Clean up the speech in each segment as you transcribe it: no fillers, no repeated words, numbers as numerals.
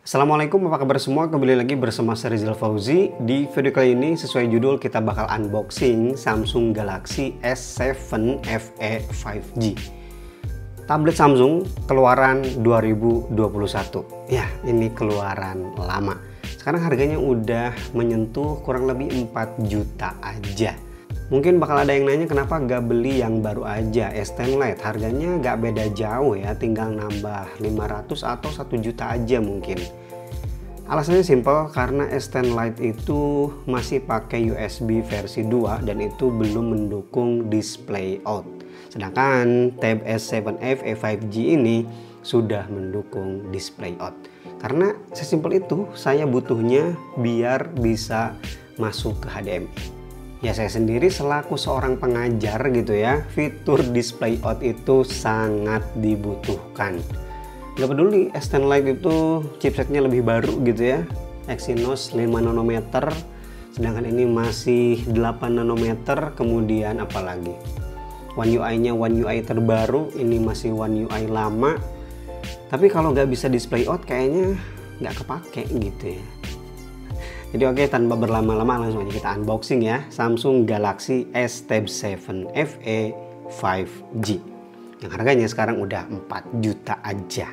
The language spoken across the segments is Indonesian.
Assalamualaikum, apa kabar semua? Kembali lagi bersama saya Rizal Fauzi. Di video kali ini sesuai judul kita bakal unboxing Samsung Galaxy S7 FE 5G. Tablet Samsung keluaran 2021. Ya, ini keluaran lama. Sekarang harganya udah menyentuh kurang lebih 4 juta aja. Mungkin bakal ada yang nanya kenapa gak beli yang baru aja S10 Lite. Harganya gak beda jauh ya, tinggal nambah 500 atau 1 juta aja mungkin. Alasannya simple, karena S10 Lite itu masih pakai USB versi 2 dan itu belum mendukung display out. Sedangkan Tab S7 FE 5G ini sudah mendukung display out. Karena sesimpel itu, saya butuhnya biar bisa masuk ke HDMI. Ya, saya sendiri selaku seorang pengajar gitu ya, fitur display out itu sangat dibutuhkan. Gak peduli S10 Lite itu chipsetnya lebih baru gitu ya, Exynos 5 nanometer, sedangkan ini masih 8 nanometer. Kemudian apalagi One UI nya One UI terbaru, ini masih One UI lama. Tapi kalau gak bisa display out kayaknya gak kepake gitu ya. Jadi oke, tanpa berlama-lama langsung aja kita unboxing ya Samsung Galaxy S7 FE 5G yang harganya sekarang udah 4 juta aja.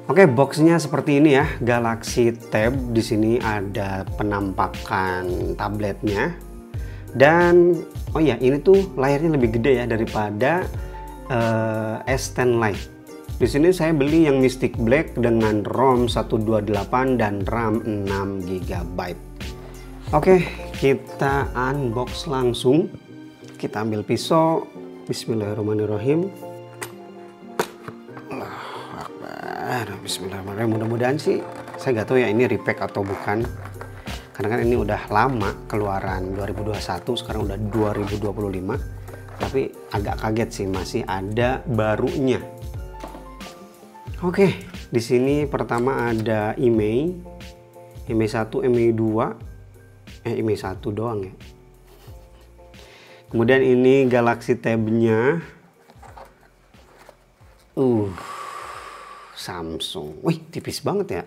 Oke, boxnya seperti ini ya, Galaxy Tab. Di sini ada penampakan tabletnya. Dan oh ya, ini tuh layarnya lebih gede ya daripada S10 Lite. Di sini saya beli yang Mystic Black dengan ROM 128 dan RAM 6 GB. Oke, kita unbox langsung. Kita ambil pisau. Bismillahirrahmanirrahim. Allahu Akbar. Bismillahirrahmanirrahim. Mudah-mudahan sih, saya nggak tahu ya ini repack atau bukan. Karena kan ini udah lama keluaran 2021, sekarang udah 2025. Tapi agak kaget sih, masih ada barunya. Oke, di sini pertama ada IMEI 1, IMEI 2, IMEI 1 doang ya. Kemudian ini Galaxy Tab-nya. Samsung. Wih, tipis banget ya.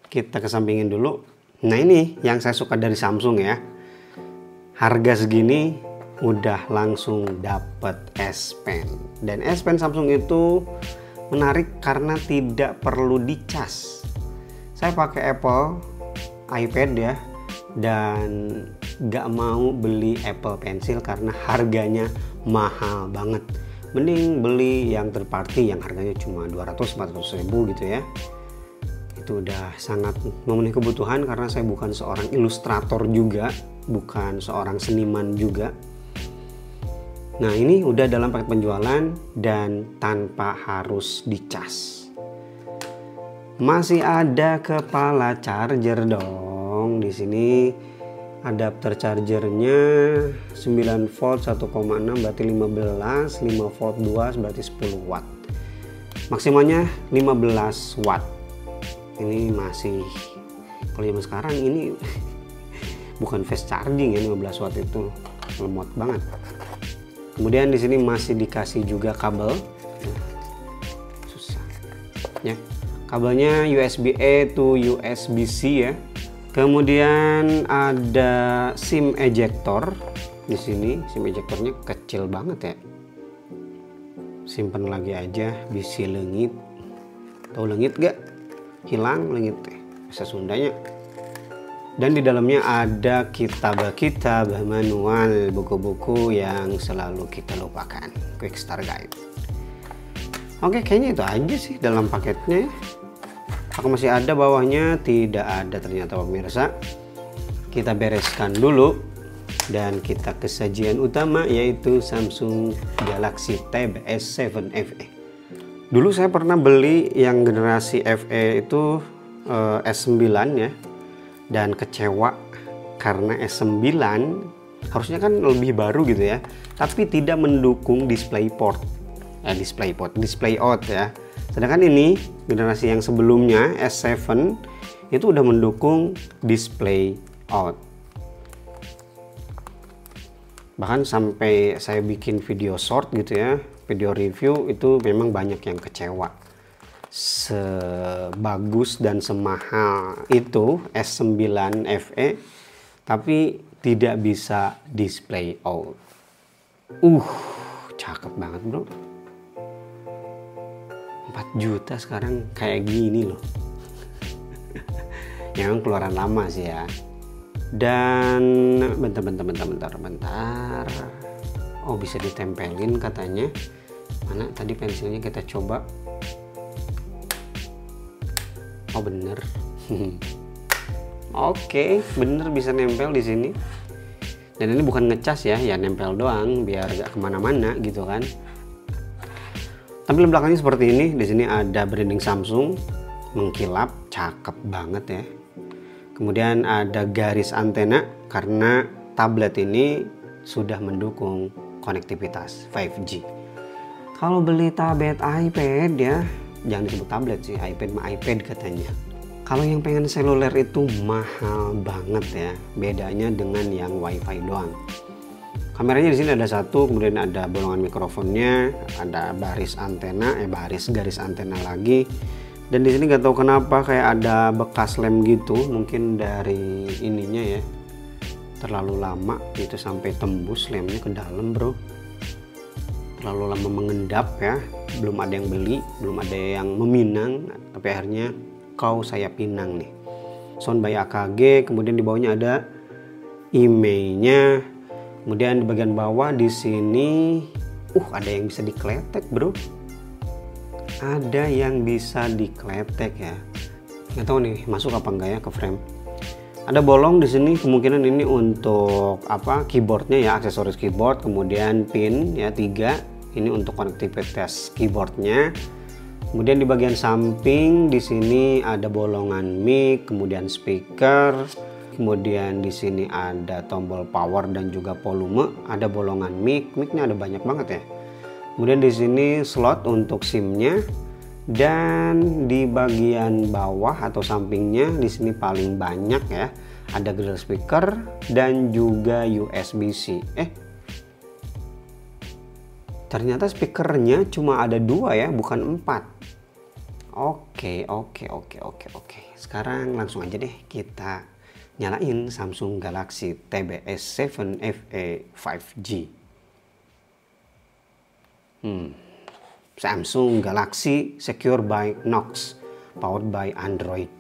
Kita kesampingin dulu. Nah, ini yang saya suka dari Samsung ya. Harga segini udah langsung dapet S Pen. Dan S Pen Samsung itu menarik karena tidak perlu dicas. Saya pakai Apple iPad ya, dan gak mau beli Apple Pencil karena harganya mahal banget. Mending beli yang third party yang harganya cuma 200-400 ribu gitu ya. Itu udah sangat memenuhi kebutuhan karena saya bukan seorang ilustrator juga, bukan seorang seniman juga. Nah, ini udah dalam paket penjualan dan tanpa harus dicas. Masih ada kepala charger dong. Di sini adapter chargernya 9 volt 1,6 berarti 15, 5 volt 2 berarti 10 watt. Maksimalnya 15 watt. Ini masih, kalau zaman sekarang ini bukan fast charging ya, 15 watt itu lemot banget. Kemudian di sini masih dikasih juga kabel. Susah. Ya. Kabelnya USB-A to USB-C ya. Kemudian ada SIM ejector. Di sini SIM ejectornya kecil banget ya. Simpen lagi aja, bisi lengit. Tahu lengit gak? Hilang lengit bahasa Sundanya. Dan di dalamnya ada kitab-kitab manual, buku-buku yang selalu kita lupakan, quick start guide. Oke, kayaknya itu aja sih dalam paketnya. Apakah masih ada bawahnya? Tidak ada ternyata pemirsa. Kita bereskan dulu dan kita ke sajian utama, yaitu Samsung Galaxy Tab S7 FE. Dulu saya pernah beli yang generasi FE itu S9 ya. Dan kecewa karena S9 harusnya kan lebih baru gitu ya, tapi tidak mendukung display out ya. Sedangkan ini generasi yang sebelumnya S7 itu udah mendukung display out. Bahkan sampai saya bikin video short gitu ya, video review, itu memang banyak yang kecewa. sebagus dan semahal itu S9 FE, tapi tidak bisa display out. Cakep banget bro. 4 juta sekarang kayak gini loh. Yang keluaran lama sih ya. Dan bentar. Oh, bisa ditempelin katanya. Mana tadi pensilnya, kita coba. Oh bener. Oke, bener bisa nempel di sini. Dan ini bukan ngecas ya, ya nempel doang biar gak kemana-mana gitu kan. Tampilan belakangnya seperti ini. Di sini ada branding Samsung mengkilap, cakep banget ya. Kemudian ada garis antena karena tablet ini sudah mendukung konektivitas 5G. Kalau beli tablet iPad ya, jangan disebut tablet sih, iPad mah iPad katanya. Kalau yang pengen seluler itu mahal banget ya, bedanya dengan yang WiFi doang. Kameranya di sini ada satu, kemudian ada bolongan mikrofonnya, ada baris garis antena lagi. Dan di sini nggak tahu kenapa kayak ada bekas lem gitu, mungkin dari ininya ya, terlalu lama itu sampai tembus lemnya ke dalam bro. Terlalu lama mengendap ya, belum ada yang beli, belum ada yang meminang, tapi akhirnya saya pinang nih. Sound by AKG, kemudian di bawahnya ada emailnya, kemudian di bagian bawah di sini, ada yang bisa dikletek bro. Ada yang bisa dikletek ya. Nggak tahu nih masuk apa enggak ya ke frame. Ada bolong di sini, kemungkinan ini untuk keyboardnya ya, aksesoris keyboard, kemudian pin ya 3, ini untuk konektivitas keyboardnya. Kemudian di bagian samping di sini ada bolongan mic, kemudian speaker, kemudian di sini ada tombol power dan juga volume, ada bolongan mic-nya ada banyak banget ya. Kemudian di sini slot untuk SIM-nya, dan di bagian bawah atau sampingnya di sini paling banyak ya, ada grill speaker dan juga USB-C. Ternyata speakernya cuma ada 2 ya, bukan 4. Oke. Sekarang langsung aja deh kita nyalain Samsung Galaxy Tab S7 FE 5G. Samsung Galaxy Secure by Knox, powered by Android.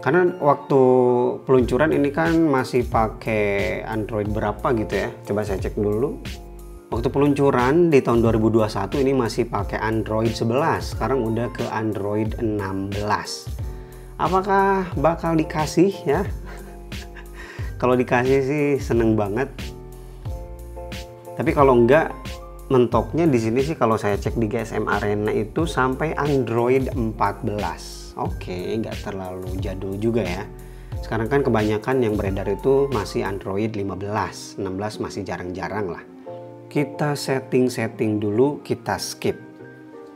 Karena waktu peluncuran ini kan masih pakai Android berapa gitu ya. Coba saya cek dulu. Waktu peluncuran di tahun 2021 ini masih pakai Android 11, sekarang udah ke Android 16. Apakah bakal dikasih ya? Kalau dikasih sih seneng banget. Tapi kalau enggak, mentoknya di sini sih kalau saya cek di GSM Arena itu sampai Android 14. Oke, nggak terlalu jadul juga ya. Sekarang kan kebanyakan yang beredar itu masih Android 15, 16 masih jarang-jarang lah. Kita setting dulu, kita skip.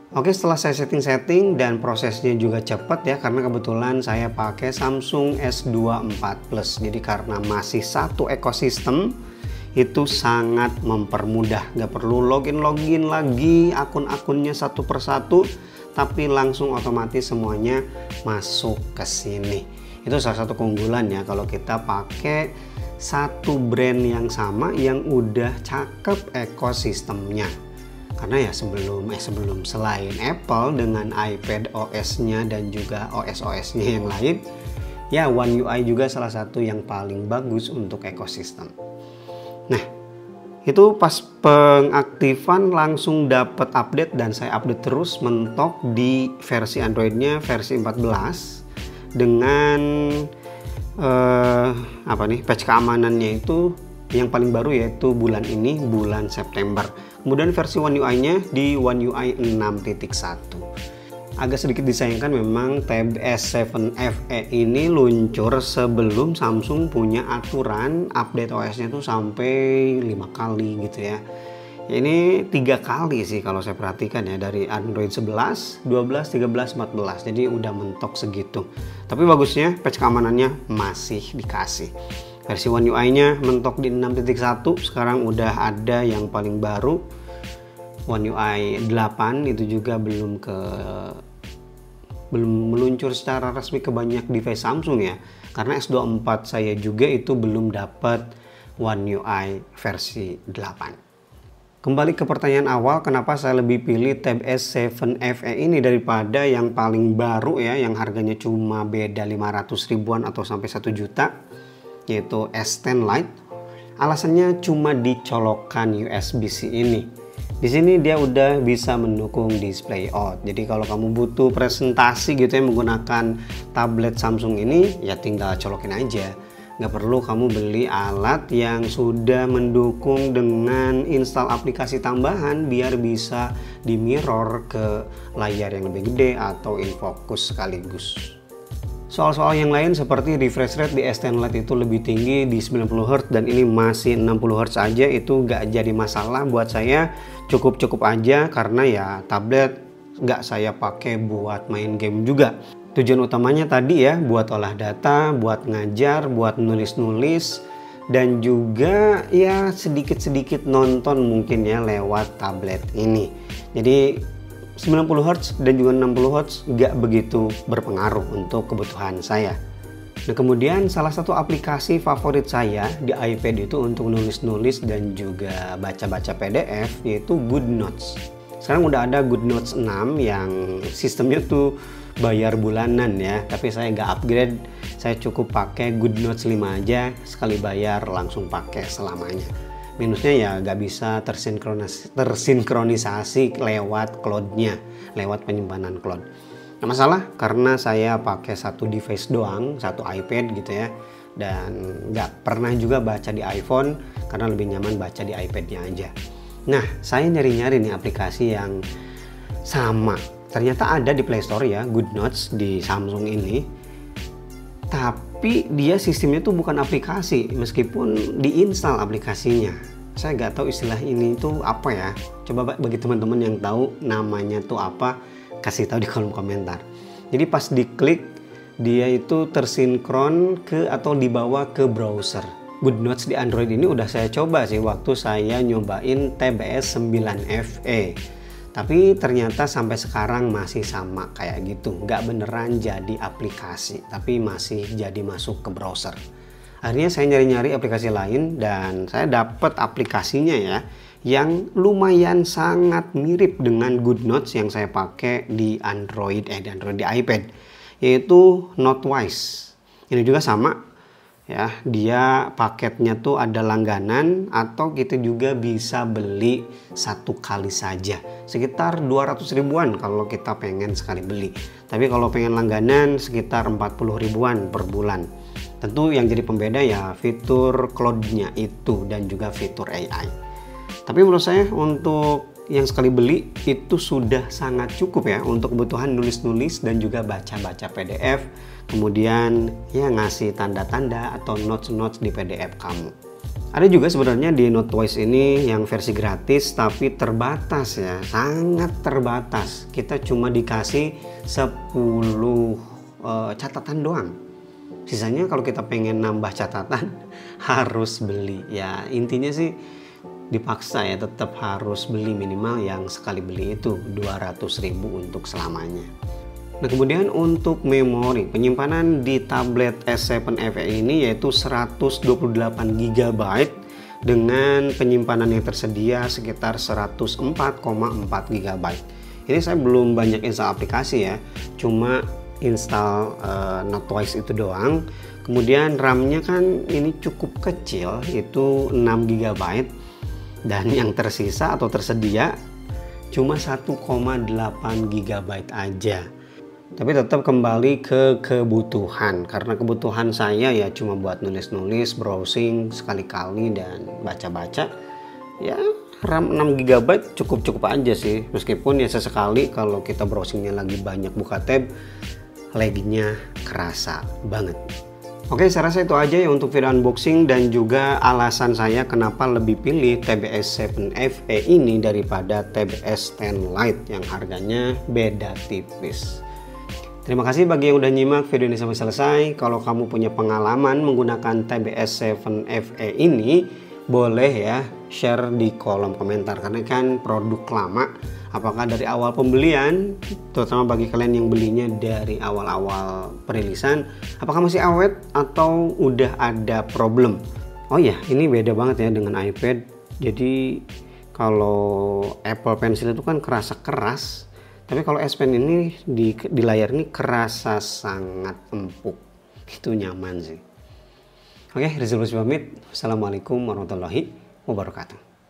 Oke, setelah saya setting dan prosesnya juga cepat ya, karena kebetulan saya pakai Samsung S24 Plus. Jadi karena masih satu ekosistem, itu sangat mempermudah. Nggak perlu login lagi akun-akunnya satu persatu, tapi langsung otomatis semuanya masuk ke sini. Itu salah satu keunggulan ya kalau kita pakai satu brand yang sama yang udah cakep ekosistemnya. Karena ya sebelum selain Apple dengan iPad OS-nya dan juga OS-nya yang lain, ya One UI juga salah satu yang paling bagus untuk ekosistem. Nah, itu pas pengaktifan langsung dapat update dan saya update terus, mentok di versi Androidnya versi 14 dengan patch keamanannya itu yang paling baru yaitu bulan ini, bulan September. Kemudian versi One UI-nya di One UI 6.1. Agak sedikit disayangkan memang Tab S7 FE ini luncur sebelum Samsung punya aturan update OS-nya tuh sampai 5 kali gitu ya. Ini 3 kali sih kalau saya perhatikan ya, dari Android 11, 12, 13, 14. Jadi udah mentok segitu. Tapi bagusnya patch keamanannya masih dikasih. Versi One UI-nya mentok di 6.1, sekarang udah ada yang paling baru One UI 8, itu juga belum ke belum meluncur secara resmi ke banyak device Samsung ya. Karena S24 saya juga itu belum dapat One UI versi 8. Kembali ke pertanyaan awal, kenapa saya lebih pilih Tab S7 FE ini daripada yang paling baru ya, yang harganya cuma beda 500 ribuan atau sampai 1 juta, yaitu S10 Lite. Alasannya cuma dicolokkan USB-C ini. Di sini dia udah bisa mendukung display out. Jadi kalau kamu butuh presentasi gitu ya menggunakan tablet Samsung ini, ya tinggal colokin aja. Nggak perlu kamu beli alat yang sudah mendukung dengan install aplikasi tambahan biar bisa di mirror ke layar yang lebih gede atau in focus sekaligus. Soal-soal yang lain seperti refresh rate di S10 Lite itu lebih tinggi di 90Hz dan ini masih 60Hz aja, itu nggak jadi masalah buat saya, cukup-cukup aja karena ya tablet nggak saya pakai buat main game juga. Tujuan utamanya tadi ya buat olah data, buat ngajar, buat nulis-nulis, dan juga ya sedikit-sedikit nonton mungkin ya lewat tablet ini. Jadi 90Hz dan juga 60Hz nggak begitu berpengaruh untuk kebutuhan saya. Nah kemudian salah satu aplikasi favorit saya di iPad itu untuk nulis-nulis dan juga baca-baca PDF yaitu GoodNotes. Sekarang udah ada GoodNotes 6 yang sistemnya tuh bayar bulanan ya, tapi saya nggak upgrade, saya cukup pakai GoodNotes 5 aja, sekali bayar langsung pakai selamanya. Minusnya ya nggak bisa tersinkronisasi lewat cloud-nya, lewat penyimpanan cloud. Nggak masalah karena saya pakai satu device doang, satu iPad gitu ya, dan nggak pernah juga baca di iPhone karena lebih nyaman baca di iPad-nya aja. Nah saya nyari-nyari nih aplikasi yang sama. Ternyata ada di Play Store ya, GoodNotes di Samsung ini. Tapi dia sistemnya tuh bukan aplikasi, meskipun diinstal aplikasinya. Saya nggak tahu istilah ini tuh apa ya. Coba bagi teman-teman yang tahu namanya tuh apa, kasih tahu di kolom komentar. Jadi pas diklik, dia itu tersinkron ke atau dibawa ke browser. GoodNotes di Android ini udah saya coba sih waktu saya nyobain Tab S9 FE. Tapi ternyata sampai sekarang masih sama kayak gitu, nggak beneran jadi aplikasi, tapi masih jadi masuk ke browser. Akhirnya saya nyari-nyari aplikasi lain dan saya dapat aplikasinya ya, yang lumayan sangat mirip dengan GoodNotes yang saya pakai di Android, di iPad, yaitu Notewise. Ini juga sama. Ya, dia paketnya tuh ada langganan atau kita juga bisa beli satu kali saja, sekitar 200 ribuan kalau kita pengen sekali beli. Tapi kalau pengen langganan sekitar 40 ribuan per bulan. Tentu yang jadi pembeda ya fitur cloud-nya itu dan juga fitur AI. Tapi menurut saya untuk yang sekali beli itu sudah sangat cukup ya untuk kebutuhan nulis-nulis dan juga baca-baca PDF, kemudian ya ngasih tanda-tanda atau notes-notes di PDF kamu. Ada juga sebenarnya di Notewise ini yang versi gratis tapi terbatas ya, sangat terbatas. Kita cuma dikasih 10 catatan doang. Sisanya kalau kita pengen nambah catatan harus beli. Ya intinya sih dipaksa ya, tetap harus beli, minimal yang sekali beli itu 200.000 untuk selamanya. Nah kemudian untuk memori penyimpanan di tablet S7 FE ini yaitu 128 GB dengan penyimpanan yang tersedia sekitar 104,4 GB. Ini saya belum banyak install aplikasi ya, cuma install Notewise itu doang. Kemudian RAM-nya kan ini cukup kecil, itu 6 GB. Dan yang tersisa atau tersedia cuma 1,8 GB aja. Tapi tetap kembali ke kebutuhan, karena kebutuhan saya ya cuma buat nulis-nulis, browsing sekali-kali dan baca-baca. Ya RAM 6 GB cukup-cukup aja sih, meskipun ya sesekali kalau kita browsingnya lagi banyak buka tab, lagnya kerasa banget. Oke, saya rasa itu aja ya untuk video unboxing dan juga alasan saya kenapa lebih pilih Tab S7 FE ini daripada Tab S10 Lite yang harganya beda tipis. Terima kasih bagi yang udah nyimak video ini sampai selesai. Kalau kamu punya pengalaman menggunakan Tab S7 FE ini, boleh ya share di kolom komentar karena kan produk lama, Apakah dari awal pembelian, terutama bagi kalian yang belinya dari awal-awal perilisan, apakah masih awet atau udah ada problem? Oh ya, ini beda banget ya dengan iPad. Jadi kalau Apple Pencil itu kan kerasa keras, tapi kalau S Pen ini di layar ini kerasa sangat empuk. Itu nyaman sih. Oke, Rizal pamit. Assalamualaikum warahmatullahi wabarakatuh.